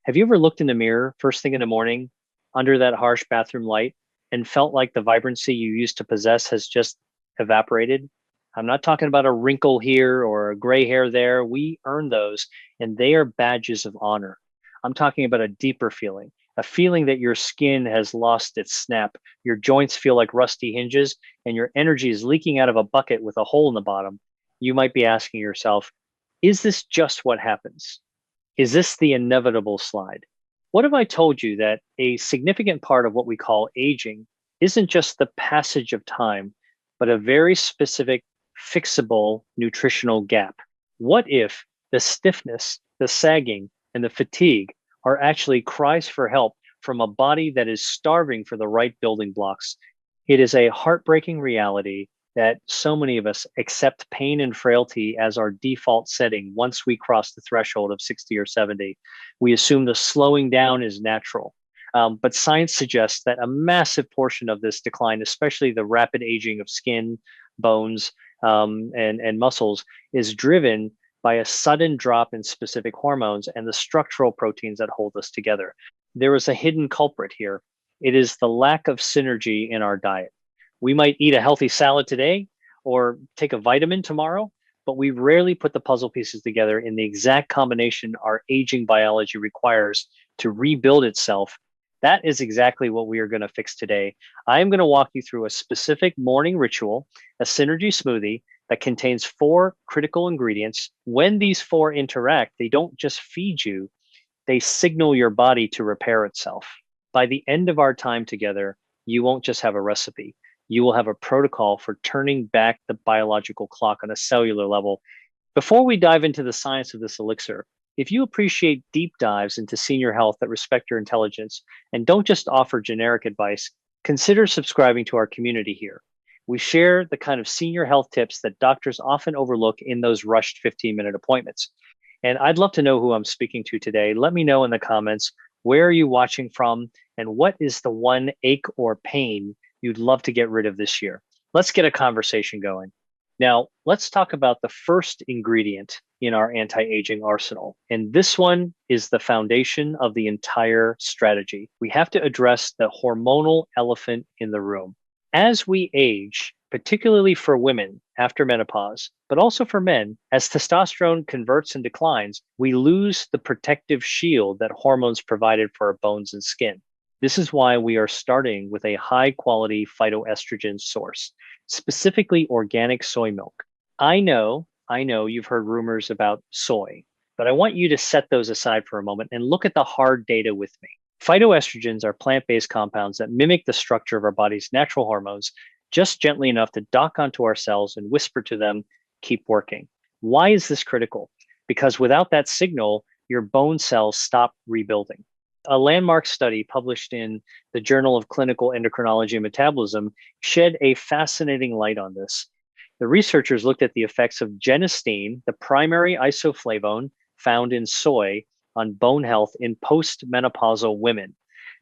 Have you ever looked in the mirror first thing in the morning under that harsh bathroom light and felt like the vibrancy you used to possess has just evaporated? I'm not talking about a wrinkle here or a gray hair there. We earn those, and they are badges of honor. I'm talking about a deeper feeling, a feeling that your skin has lost its snap, your joints feel like rusty hinges, and your energy is leaking out of a bucket with a hole in the bottom. You might be asking yourself, is this just what happens? Is this the inevitable slide? What if I told you that a significant part of what we call aging isn't just the passage of time, but a very specific, fixable nutritional gap? What if the stiffness, the sagging, and the fatigue are actually cries for help from a body that is starving for the right building blocks? It is a heartbreaking reality that so many of us accept pain and frailty as our default setting once we cross the threshold of 60 or 70. We assume the slowing down is natural. But science suggests that a massive portion of this decline, especially the rapid aging of skin, bones, and muscles, is driven by a sudden drop in specific hormones and the structural proteins that hold us together. There is a hidden culprit here. It is the lack of synergy in our diet. We might eat a healthy salad today or take a vitamin tomorrow, but we rarely put the puzzle pieces together in the exact combination our aging biology requires to rebuild itself. That is exactly what we are going to fix today. I am going to walk you through a specific morning ritual, a synergy smoothie that contains four critical ingredients. When these four interact, they don't just feed you, they signal your body to repair itself. By the end of our time together, you won't just have a recipe. You will have a protocol for turning back the biological clock on a cellular level. Before we dive into the science of this elixir, if you appreciate deep dives into senior health that respect your intelligence and don't just offer generic advice, consider subscribing to our community here. We share the kind of senior health tips that doctors often overlook in those rushed 15-minute appointments. And I'd love to know who I'm speaking to today. Let me know in the comments, where are you watching from and what is the one ache or pain you'd love to get rid of this year? Let's get a conversation going. Now, let's talk about the first ingredient in our anti aging arsenal. And this one is the foundation of the entire strategy. We have to address the hormonal elephant in the room. As we age, particularly for women after menopause, but also for men, as testosterone converts and declines, we lose the protective shield that hormones provided for our bones and skin. This is why we are starting with a high quality phytoestrogen source, specifically organic soy milk. I know you've heard rumors about soy, but I want you to set those aside for a moment and look at the hard data with me. Phytoestrogens are plant based compounds that mimic the structure of our body's natural hormones just gently enough to dock onto our cells and whisper to them, keep working. Why is this critical? Because without that signal, your bone cells stop rebuilding. A landmark study published in the Journal of Clinical Endocrinology and Metabolism shed a fascinating light on this. The researchers looked at the effects of genistein, the primary isoflavone found in soy, on bone health in postmenopausal women.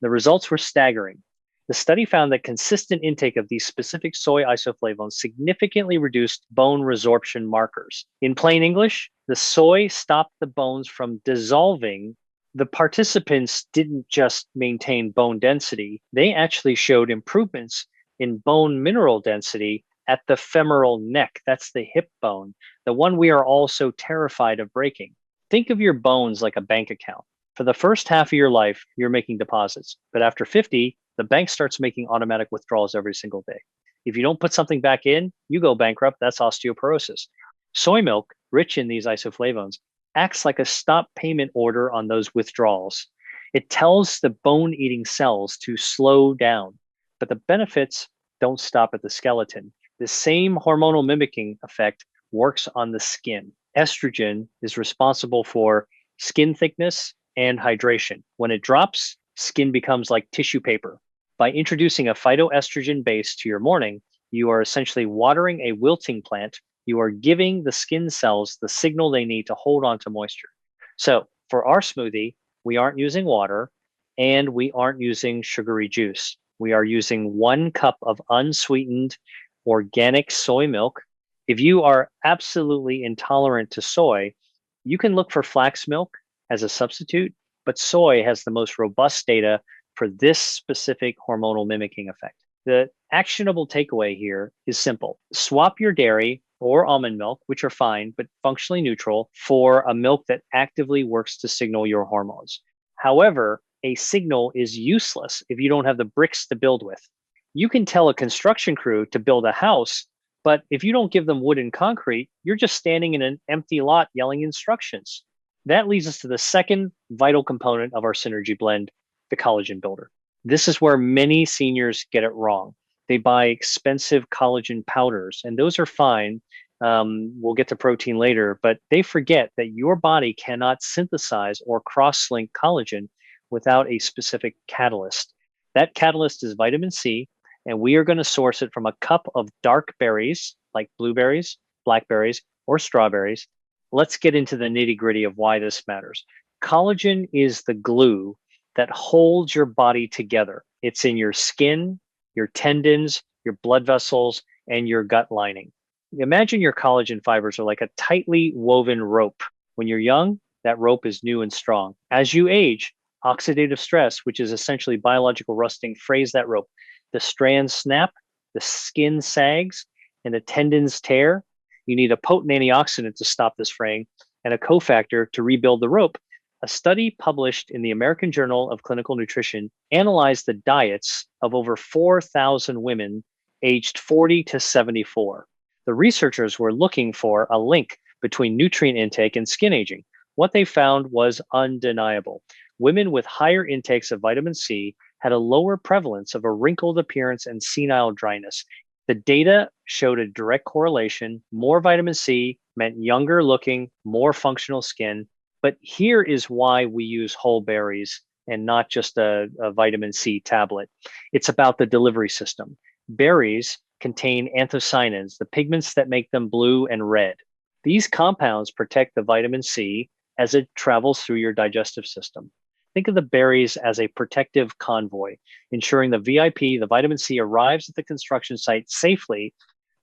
The results were staggering. The study found that consistent intake of these specific soy isoflavones significantly reduced bone resorption markers. In plain English, the soy stopped the bones from dissolving. The participants didn't just maintain bone density, they actually showed improvements in bone mineral density at the femoral neck. That's the hip bone, the one we are all so terrified of breaking. Think of your bones like a bank account. For the first half of your life, you're making deposits, but after 50, the bank starts making automatic withdrawals every single day. If you don't put something back in, you go bankrupt. That's osteoporosis. Soy milk, rich in these isoflavones, acts like a stop payment order on those withdrawals. It tells the bone eating cells to slow down, but the benefits don't stop at the skeleton. The same hormonal mimicking effect works on the skin. Estrogen is responsible for skin thickness and hydration. When it drops, skin becomes like tissue paper. By introducing a phytoestrogen base to your morning, you are essentially watering a wilting plant. You are giving the skin cells the signal they need to hold on to moisture. So for our smoothie, we aren't using water and we aren't using sugary juice. We are using 1 cup of unsweetened organic soy milk. If you are absolutely intolerant to soy, you can look for flax milk as a substitute, but soy has the most robust data for this specific hormonal mimicking effect. The actionable takeaway here is simple. Swap your dairy or almond milk, which are fine but functionally neutral, for a milk that actively works to signal your hormones. However, a signal is useless if you don't have the bricks to build with. You can tell a construction crew to build a house, but if you don't give them wood and concrete, you're just standing in an empty lot yelling instructions. That leads us to the second vital component of our Synergy blend, the collagen builder. This is where many seniors get it wrong. They buy expensive collagen powders, and those are fine. We'll get to protein later, but they forget that your body cannot synthesize or cross link collagen without a specific catalyst. That catalyst is vitamin C, and we are going to source it from a cup of dark berries like blueberries, blackberries, or strawberries. Let's get into the nitty gritty of why this matters. Collagen is the glue that holds your body together. It's in your skin, your tendons, your blood vessels, and your gut lining. Imagine your collagen fibers are like a tightly woven rope. When you're young, that rope is new and strong. As you age, oxidative stress, which is essentially biological rusting, frays that rope. The strands snap, the skin sags, and the tendons tear. You need a potent antioxidant to stop this fraying and a cofactor to rebuild the rope. A study published in the American Journal of Clinical Nutrition analyzed the diets of over 4,000 women aged 40 to 74. The researchers were looking for a link between nutrient intake and skin aging. What they found was undeniable. Women with higher intakes of vitamin C had a lower prevalence of a wrinkled appearance and senile dryness. The data showed a direct correlation. More vitamin C meant younger looking, more functional skin. But here is why we use whole berries and not just a vitamin C tablet. It's about the delivery system. Berries contain anthocyanins, the pigments that make them blue and red. These compounds protect the vitamin C as it travels through your digestive system. Think of the berries as a protective convoy, ensuring the VIP, the vitamin C, arrives at the construction site safely.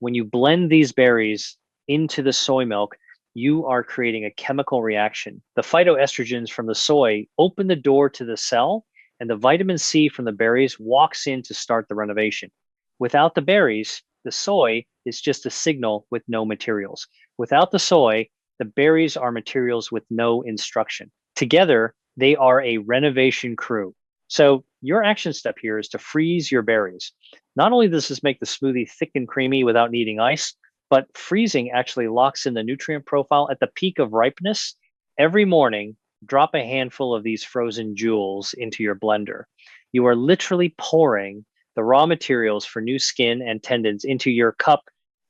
When you blend these berries into the soy milk, you are creating a chemical reaction. The phytoestrogens from the soy open the door to the cell, and the vitamin C from the berries walks in to start the renovation. Without the berries, the soy is just a signal with no materials. Without the soy, the berries are materials with no instruction. Together, they are a renovation crew. So your action step here is to freeze your berries. Not only does this make the smoothie thick and creamy without needing ice, but freezing actually locks in the nutrient profile at the peak of ripeness. Every morning, drop a handful of these frozen jewels into your blender. You are literally pouring the raw materials for new skin and tendons into your cup.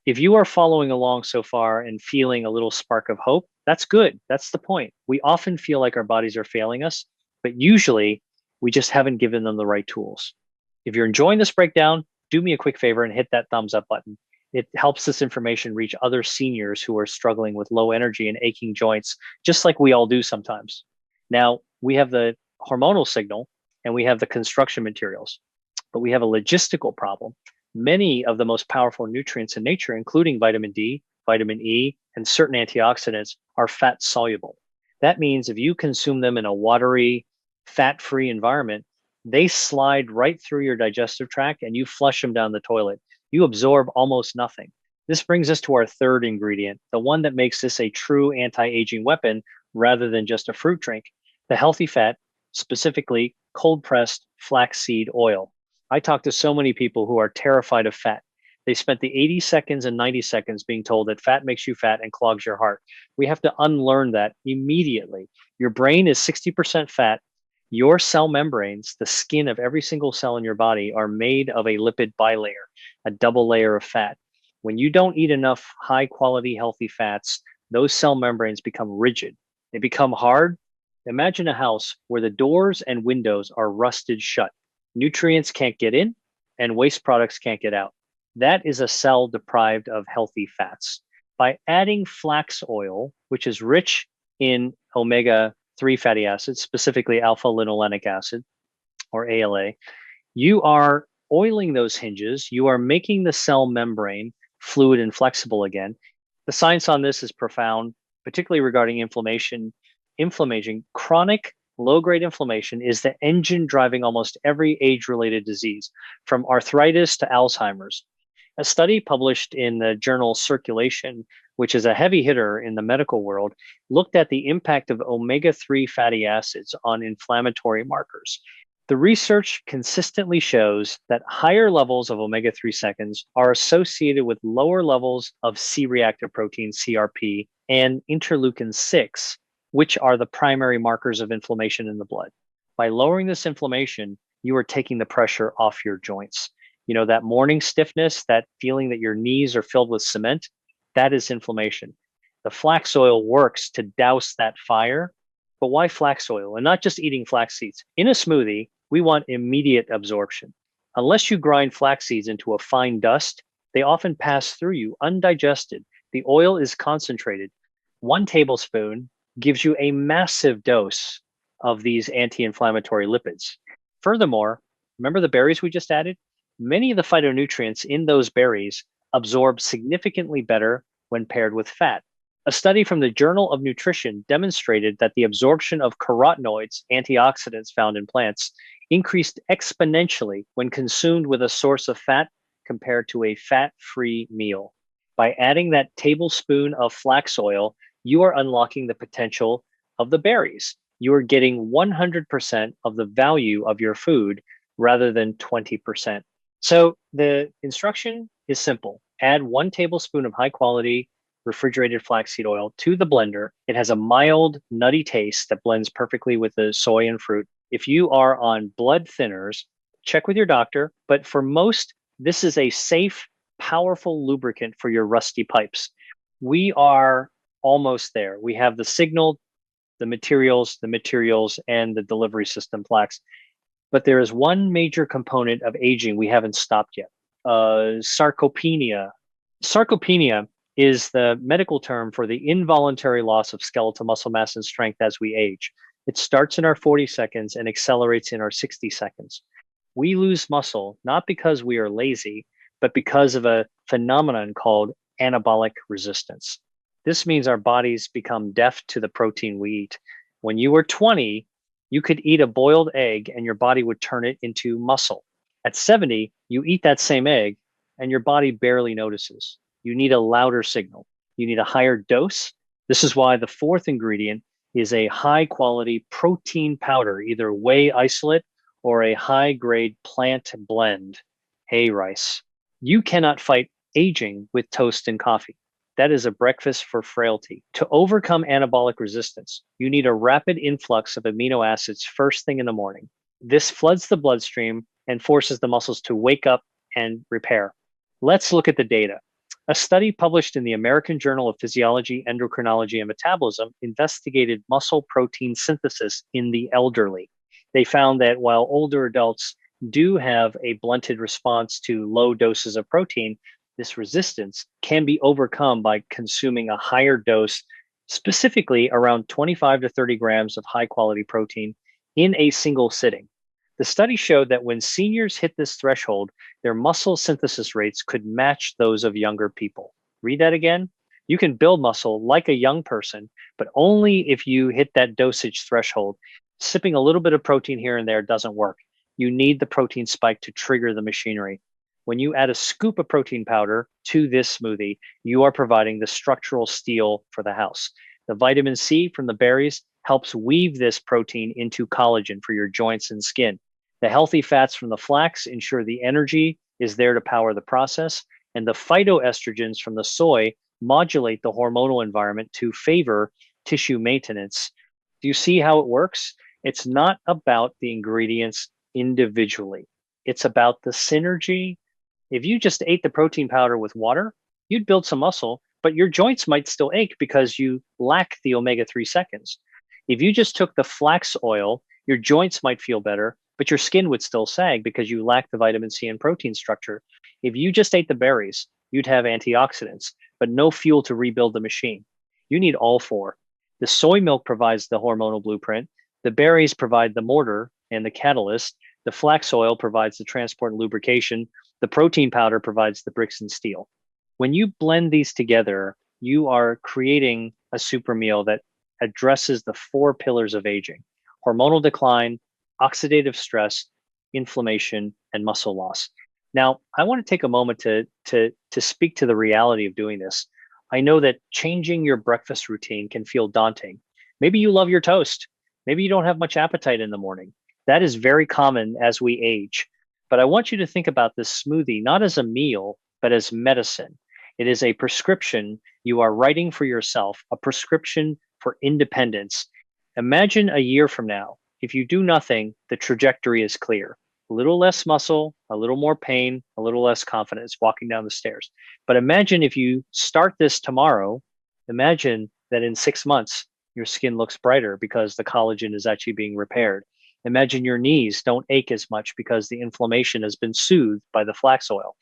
If you are following along so far and feeling a little spark of hope, that's good. That's the point. We often feel like our bodies are failing us, but usually we just haven't given them the right tools. If you're enjoying this breakdown, do me a quick favor and hit that thumbs up button. It helps this information reach other seniors who are struggling with low energy and aching joints, just like we all do sometimes. Now, we have the hormonal signal and we have the construction materials, but we have a logistical problem. Many of the most powerful nutrients in nature, including vitamin D, vitamin E, and certain antioxidants, are fat soluble. That means if you consume them in a watery, fat-free environment, they slide right through your digestive tract and you flush them down the toilet. You absorb almost nothing. This brings us to our third ingredient, the one that makes this a true anti-aging weapon rather than just a fruit drink, the healthy fat, specifically cold-pressed flaxseed oil. I talk to so many people who are terrified of fat. They spent the 80 seconds and 90 seconds being told that fat makes you fat and clogs your heart. We have to unlearn that immediately. Your brain is 60% fat. Your cell membranes, the skin of every single cell in your body, are made of a lipid bilayer, a double layer of fat. When you don't eat enough high quality, healthy fats, those cell membranes become rigid. They become hard. Imagine a house where the doors and windows are rusted shut. Nutrients can't get in and waste products can't get out. That is a cell deprived of healthy fats. By adding flax oil, which is rich in omega-3 fatty acids, specifically alpha linolenic acid or ALA, you are oiling those hinges. You are making the cell membrane fluid and flexible again. The science on this is profound, particularly regarding inflammation. Chronic Low-grade inflammation is the engine driving almost every age-related disease, from arthritis to Alzheimer's. A study published in the journal Circulation, which is a heavy hitter in the medical world, looked at the impact of omega 3 fatty acids on inflammatory markers. The research consistently shows that higher levels of omega 3 seconds are associated with lower levels of C reactive protein, CRP, and interleukin 6, which are the primary markers of inflammation in the blood. By lowering this inflammation, you are taking the pressure off your joints. You know, that morning stiffness, that feeling that your knees are filled with cement, that is inflammation. The flax oil works to douse that fire. But why flax oil and not just eating flax seeds? In a smoothie, we want immediate absorption. Unless you grind flax seeds into a fine dust, they often pass through you undigested. The oil is concentrated. 1 tablespoon gives you a massive dose of these anti-inflammatory lipids. Furthermore, remember the berries we just added? Many of the phytonutrients in those berries absorb significantly better when paired with fat. A study from the Journal of Nutrition demonstrated that the absorption of carotenoids, antioxidants found in plants, increased exponentially when consumed with a source of fat compared to a fat-free meal. By adding that tablespoon of flax oil, you are unlocking the potential of the berries. You are getting 100% of the value of your food rather than 20%. So the instruction is simple. Add 1 tablespoon of high quality refrigerated flaxseed oil to the blender. It has a mild, nutty taste that blends perfectly with the soy and fruit. If you are on blood thinners, check with your doctor. But for most, this is a safe, powerful lubricant for your rusty pipes. We are almost there. We have the signal, the materials, and the delivery system plaques. But there is one major component of aging we haven't stopped yet. Sarcopenia. Sarcopenia is the medical term for the involuntary loss of skeletal muscle mass and strength as we age. It starts in our 40 seconds and accelerates in our 60 seconds. We lose muscle not because we are lazy, but because of a phenomenon called anabolic resistance. This means our bodies become deaf to the protein we eat. When you were 20, you could eat a boiled egg and your body would turn it into muscle. At 70, you eat that same egg and your body barely notices. You need a louder signal. You need a higher dose. This is why the fourth ingredient is a high quality protein powder, either whey isolate or a high grade plant blend. Hey, rice. You cannot fight aging with toast and coffee. That is a breakfast for frailty. To overcome anabolic resistance, you need a rapid influx of amino acids first thing in the morning. This floods the bloodstream and forces the muscles to wake up and repair. Let's look at the data. A study published in the American Journal of Physiology, Endocrinology, and Metabolism investigated muscle protein synthesis in the elderly. They found that while older adults do have a blunted response to low doses of protein, this resistance can be overcome by consuming a higher dose, specifically around 25 to 30 grams of high quality protein in a single sitting. The study showed that when seniors hit this threshold, their muscle synthesis rates could match those of younger people. Read that again. You can build muscle like a young person, but only if you hit that dosage threshold. Sipping a little bit of protein here and there doesn't work. You need the protein spike to trigger the machinery. When you add a scoop of protein powder to this smoothie, you are providing the structural steel for the house. The vitamin C from the berries helps weave this protein into collagen for your joints and skin. The healthy fats from the flax ensure the energy is there to power the process, and the phytoestrogens from the soy modulate the hormonal environment to favor tissue maintenance. Do you see how it works? It's not about the ingredients individually. It's about the synergy. If you just ate the protein powder with water, you'd build some muscle, but your joints might still ache because you lack the omega 3 seconds. If you just took the flax oil, your joints might feel better, but your skin would still sag because you lack the vitamin C and protein structure. If you just ate the berries, you'd have antioxidants, but no fuel to rebuild the machine. You need all four. The soy milk provides the hormonal blueprint. The berries provide the mortar and the catalyst. The flax oil provides the transport and lubrication. The protein powder provides the bricks and steel. When you blend these together, you are creating a super meal that addresses the four pillars of aging: hormonal decline, oxidative stress, inflammation, and muscle loss. Now, I want to take a moment to speak to the reality of doing this. I know that changing your breakfast routine can feel daunting. Maybe you love your toast. Maybe you don't have much appetite in the morning. That is very common as we age. But I want you to think about this smoothie not as a meal, but as medicine. It is a prescription you are writing for yourself, a prescription for independence. Imagine a year from now, if you do nothing, the trajectory is clear. A little less muscle, a little more pain, a little less confidence walking down the stairs. But imagine if you start this tomorrow, imagine that in 6 months, your skin looks brighter because the collagen is actually being repaired. Imagine your knees don't ache as much because the inflammation has been soothed by the flax oil.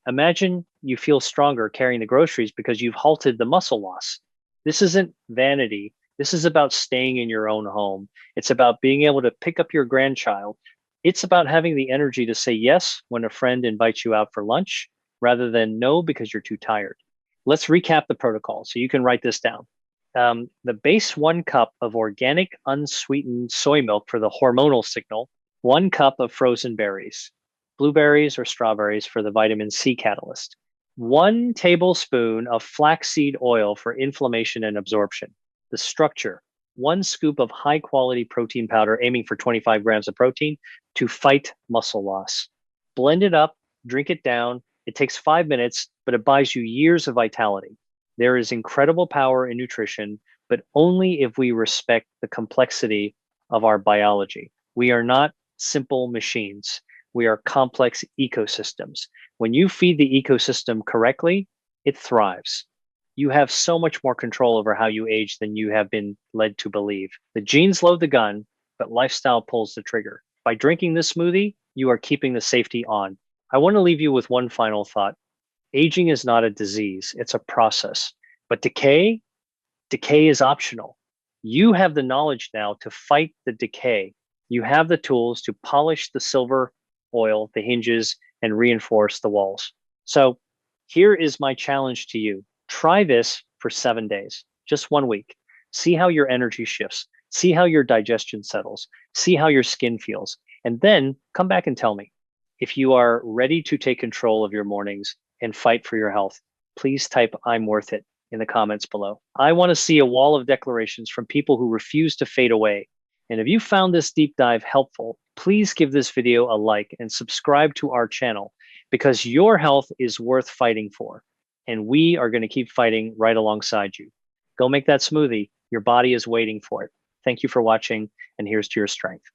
Imagine you feel stronger carrying the groceries because you've halted the muscle loss. This isn't vanity. This is about staying in your own home. It's about being able to pick up your grandchild. It's about having the energy to say yes when a friend invites you out for lunch rather than no because you're too tired. Let's recap the protocol so you can write this down. The base 1 cup of organic unsweetened soy milk for the hormonal signal, 1 cup of frozen berries, blueberries or strawberries for the vitamin C catalyst, 1 tablespoon of flaxseed oil for inflammation and absorption. The structure, 1 scoop of high quality protein powder aiming for 25 grams of protein to fight muscle loss. Blend it up, drink it down. It takes 5 minutes, but it buys you years of vitality. There is incredible power in nutrition, but only if we respect the complexity of our biology. We are not simple machines. We are complex ecosystems. When you feed the ecosystem correctly, it thrives. You have so much more control over how you age than you have been led to believe. The genes load the gun, but lifestyle pulls the trigger. By drinking this smoothie, you are keeping the safety on. I want to leave you with one final thought. Aging is not a disease, it's a process. But decay is optional. You have the knowledge now to fight the decay. You have the tools to polish the silver oil, the hinges, and reinforce the walls. So here is my challenge to you. Try this for 7 days, just 1 week. See how your energy shifts. See how your digestion settles. See how your skin feels. And then come back and tell me. If you are ready to take control of your mornings and fight for your health, please type "I'm worth it" in the comments below. I want to see a wall of declarations from people who refuse to fade away. And if you found this deep dive helpful, please give this video a like and subscribe to our channel because your health is worth fighting for. And we are going to keep fighting right alongside you. Go make that smoothie. Your body is waiting for it. Thank you for watching, and here's to your strength.